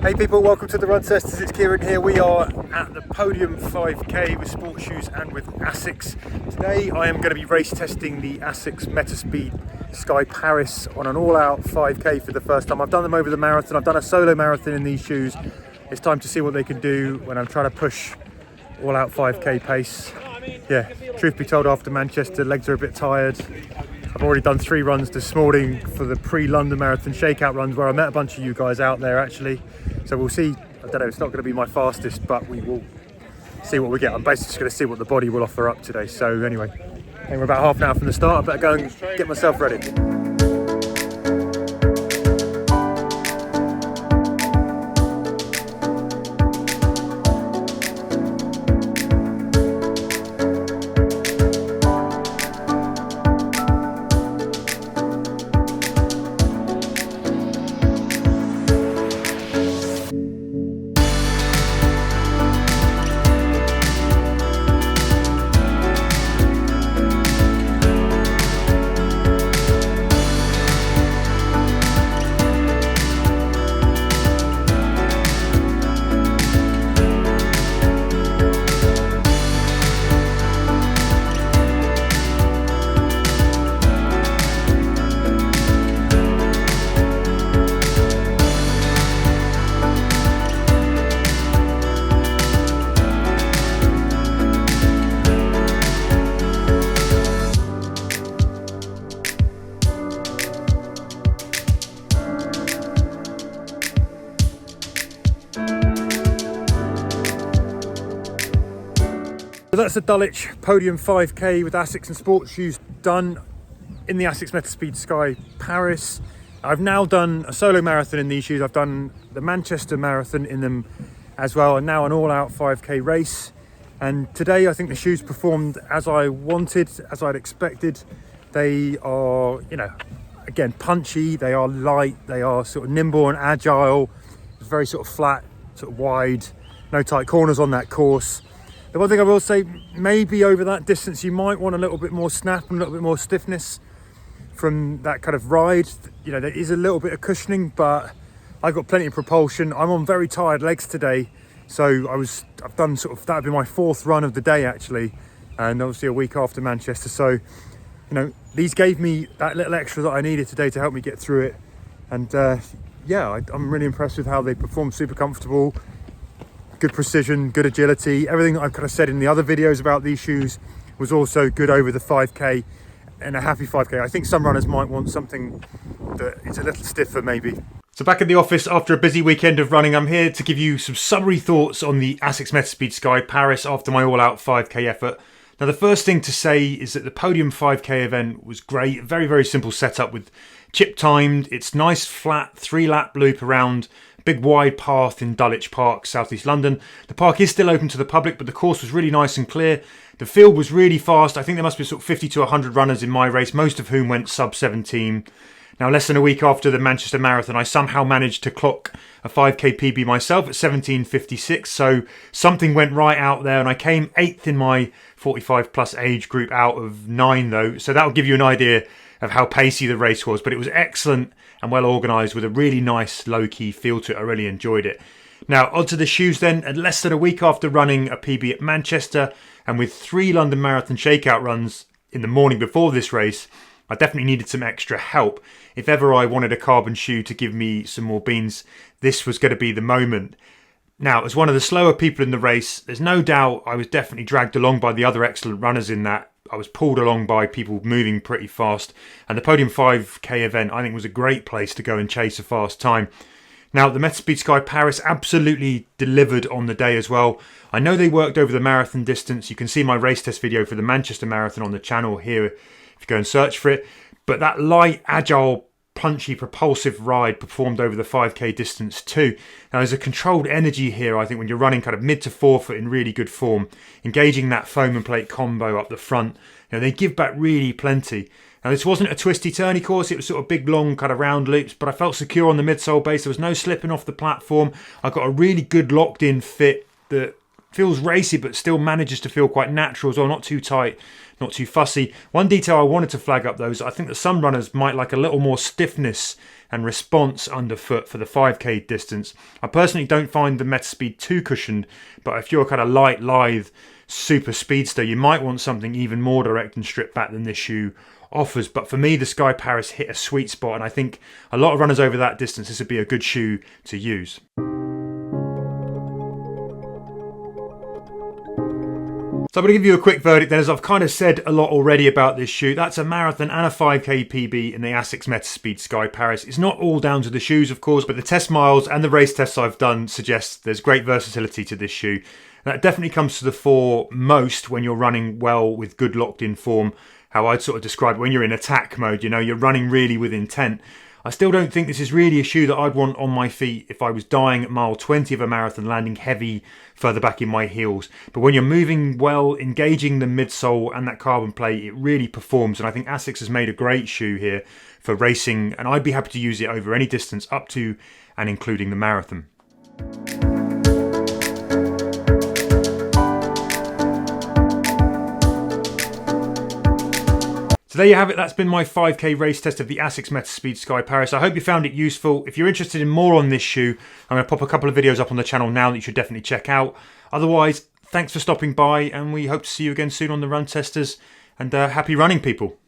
Hey people, welcome to the Run Testers. It's Kieran here. We are at the Podium 5k with sports shoes and with ASICS. Today I am going to be race testing the ASICS Metaspeed Sky Paris on an all-out 5k for the first time. I've done them over the marathon. I've done a solo marathon in these shoes. It's time to see what they can do when I'm trying to push all-out 5k pace. Yeah, truth be told, after Manchester, legs are a bit tired. I've already done 3 runs this morning for the pre-London Marathon shakeout runs where I met a bunch of you guys out there actually. So we'll see. I don't know, it's not going to be my fastest, but we will see what we get. I'm basically just going to see what the body will offer up today. So anyway, I think we're about half an hour from the start. I better go and get myself ready. So that's the Dulwich Podium 5k with ASICS and sports shoes done in the ASICS Metaspeed Sky Paris. I've now done a solo marathon in these shoes. I've done the Manchester Marathon in them as well, and now an all-out 5k race. And today I think the shoes performed as I wanted, as I'd expected. They are, you know, again, punchy, they are light, they are sort of nimble and agile. It's very sort of flat, sort of wide, no tight corners on that course. The one thing I will say, maybe over that distance you might want a little bit more snap and a little bit more stiffness from that kind of ride. You know, there is a little bit of cushioning, but I've got plenty of propulsion. I'm on very tired legs today, so I've done sort of, that would be my 4th run of the day actually, and obviously a week after Manchester. So, you know, these gave me that little extra that I needed today to help me get through it. And yeah, I'm really impressed with how they perform. Super comfortable. Good precision, good agility. Everything I've kind of said in the other videos about these shoes was also good over the 5k and a happy 5k. I think some runners might want something that is a little stiffer maybe. So back at the office after a busy weekend of running, I'm here to give you some summary thoughts on the ASICS Metaspeed Sky Paris after my all-out 5k effort. Now the first thing to say is that the Podium 5k event was great. Very, very simple setup with chip timed. It's nice flat 3-lap loop around big wide path in Dulwich Park, southeast London. The park is still open to the public, but the course was really nice and clear. The field was really fast. I think there must be sort of 50 to 100 runners in my race, most of whom went sub 17. Now, less than a week after the Manchester Marathon, I somehow managed to clock a 5k PB myself at 17:56. So something went right out there, and I came 8th in my 45 plus age group out of 9 though. So that'll give you an idea of how pacey the race was, but it was excellent and well organised with a really nice low-key feel to it. I really enjoyed it. Now, onto the shoes then. At less than a week after running a PB at Manchester and with 3 London Marathon shakeout runs in the morning before this race, I definitely needed some extra help. If ever I wanted a carbon shoe to give me some more beans, this was going to be the moment. Now, as one of the slower people in the race, there's no doubt I was definitely dragged along by the other excellent runners in that. I was pulled along by people moving pretty fast, and the Podium 5k event I think was a great place to go and chase a fast time. Now, the Metaspeed Sky Paris absolutely delivered on the day as well. I know they worked over the marathon distance. You can see my race test video for the Manchester Marathon on the channel here if you go and search for it. But that light, agile, punchy, propulsive ride performed over the 5k distance too. Now, there's a controlled energy here, I think, when you're running kind of mid to forefoot in really good form, engaging that foam and plate combo up the front. You know, they give back really plenty. Now, this wasn't a twisty turny course. It was sort of big, long kind of round loops, but I felt secure on the midsole base. There was no slipping off the platform. I got a really good locked in fit that feels racy, but still manages to feel quite natural as well. Not too tight, not too fussy. One detail I wanted to flag up though is I think that some runners might like a little more stiffness and response underfoot for the 5k distance. I personally don't find the Metaspeed too cushioned, but if you're kind of light, lithe, super speedster, you might want something even more direct and stripped back than this shoe offers. But for me, the Sky Paris hit a sweet spot, and I think a lot of runners over that distance, this would be a good shoe to use. So I'm going to give you a quick verdict then, as I've kind of said a lot already about this shoe. That's a marathon and a 5k PB in the ASICS Metaspeed Sky Paris. It's not all down to the shoes, of course, but the test miles and the race tests I've done suggest there's great versatility to this shoe. And that definitely comes to the fore most when you're running well with good locked-in form. How I'd sort of describe it, when you're in attack mode, you know, you're running really with intent. I still don't think this is really a shoe that I'd want on my feet if I was dying at mile 20 of a marathon, landing heavy further back in my heels. But when you're moving well, engaging the midsole and that carbon plate, it really performs. And I think ASICS has made a great shoe here for racing, and I'd be happy to use it over any distance up to and including the marathon. So there you have it, that's been my 5k race test of the ASICS Metaspeed Sky Paris. I hope you found it useful. If you're interested in more on this shoe, I'm going to pop a couple of videos up on the channel now that you should definitely check out. Otherwise, thanks for stopping by, and we hope to see you again soon on the Run Testers, and happy running, people.